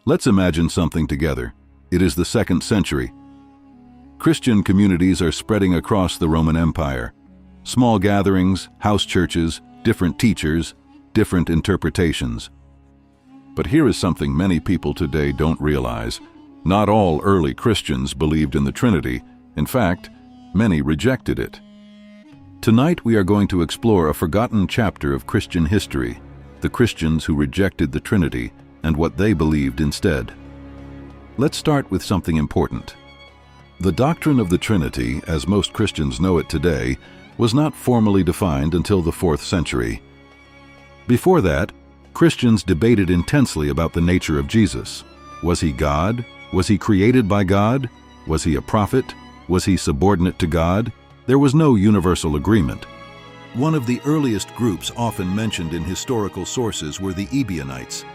Let's imagine something together. It is the 2nd century. Christian communities are spreading across the Roman Empire. Small gatherings, house churches, different teachers, different interpretations. But here is something many people today don't realize. Not all early Christians believed in the Trinity. In fact, many rejected it. Tonight we are going to explore a forgotten chapter of Christian history, the Christians who rejected the Trinity and what they believed instead. Let's start with something important. The doctrine of the Trinity, as most Christians know it today, was not formally defined until the 4th century. Before that, Christians debated intensely about the nature of Jesus. Was he God? Was he created by God? Was he a prophet? Was he subordinate to God? There was no universal agreement. One of the earliest groups often mentioned in historical sources were the Ebionites.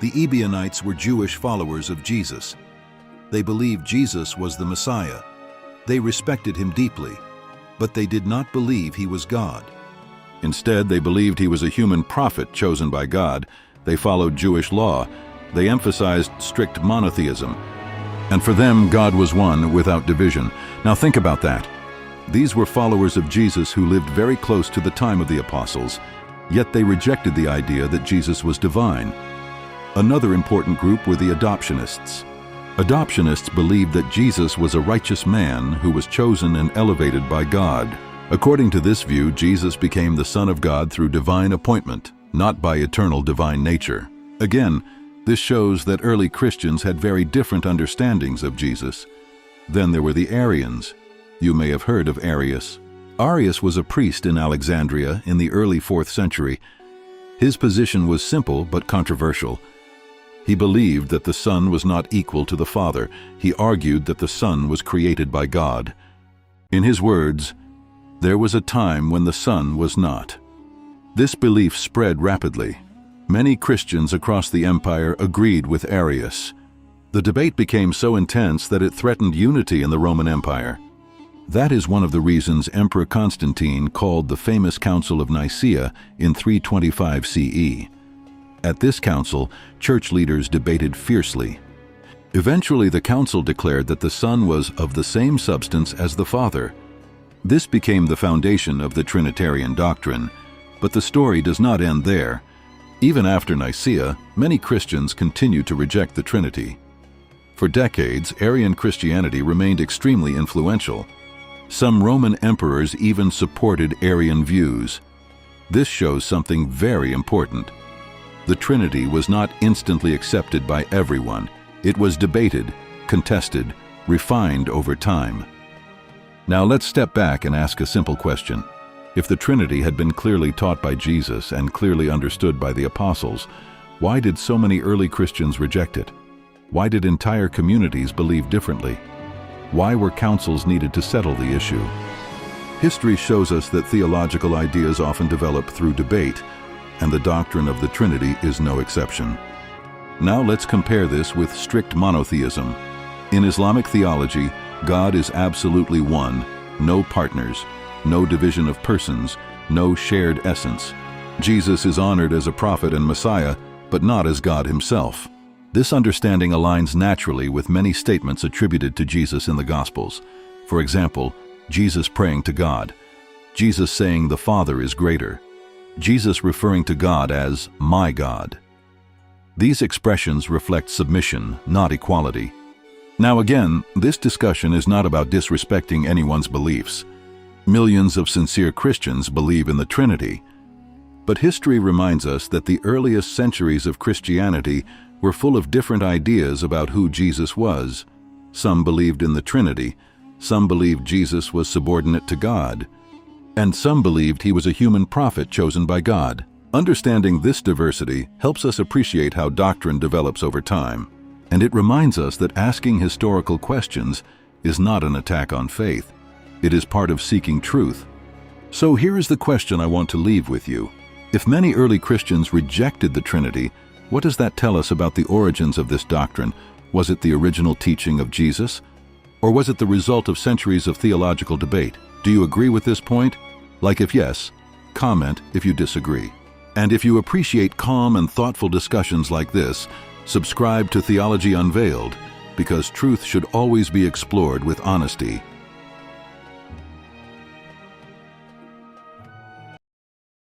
The Ebionites were Jewish followers of Jesus. They believed Jesus was the Messiah. They respected him deeply, but they did not believe he was God. Instead, they believed he was a human prophet chosen by God. They followed Jewish law. They emphasized strict monotheism. And for them, God was one without division. Now think about that. These were followers of Jesus who lived very close to the time of the apostles, yet they rejected the idea that Jesus was divine. Another important group were the Adoptionists. Adoptionists believed that Jesus was a righteous man who was chosen and elevated by God. According to this view, Jesus became the Son of God through divine appointment, not by eternal divine nature. Again, this shows that early Christians had very different understandings of Jesus. Then there were the Arians. You may have heard of Arius. Arius was a priest in Alexandria in the early 4th century. His position was simple but controversial. He believed that the Son was not equal to the Father. He argued that the Son was created by God. In his words, there was a time when the Son was not. This belief spread rapidly. Many Christians across the empire agreed with Arius. The debate became so intense that it threatened unity in the Roman Empire. That is one of the reasons Emperor Constantine called the famous Council of Nicaea in 325 CE. At this council, church leaders debated fiercely. Eventually, the council declared that the Son was of the same substance as the Father. This became the foundation of the Trinitarian doctrine, but the story does not end there. Even after Nicaea, many Christians continued to reject the Trinity. For decades, Arian Christianity remained extremely influential. Some Roman emperors even supported Arian views. This shows something very important. The Trinity was not instantly accepted by everyone. It was debated, contested, refined over time. Now let's step back and ask a simple question. If the Trinity had been clearly taught by Jesus and clearly understood by the apostles, why did so many early Christians reject it? Why did entire communities believe differently? Why were councils needed to settle the issue? History shows us that theological ideas often develop through debate, and the doctrine of the Trinity is no exception. Now let's compare this with strict monotheism. In Islamic theology, God is absolutely one, no partners, no division of persons, no shared essence. Jesus is honored as a prophet and Messiah, but not as God himself. This understanding aligns naturally with many statements attributed to Jesus in the Gospels. For example, Jesus praying to God, Jesus saying the Father is greater, Jesus referring to God as my God. These expressions reflect submission, not equality. Now again, this discussion is not about disrespecting anyone's beliefs. Millions of sincere Christians believe in the Trinity. But history reminds us that the earliest centuries of Christianity were full of different ideas about who Jesus was. Some believed in the Trinity, some believed Jesus was subordinate to God, and some believed he was a human prophet chosen by God. Understanding this diversity helps us appreciate how doctrine develops over time. And it reminds us that asking historical questions is not an attack on faith. It is part of seeking truth. So here is the question I want to leave with you. If many early Christians rejected the Trinity, what does that tell us about the origins of this doctrine? Was it the original teaching of Jesus? Or was it the result of centuries of theological debate? Do you agree with this point? Like if yes, comment if you disagree. And if you appreciate calm and thoughtful discussions like this, Subscribe to Theology Unveiled, because truth should always be explored with honesty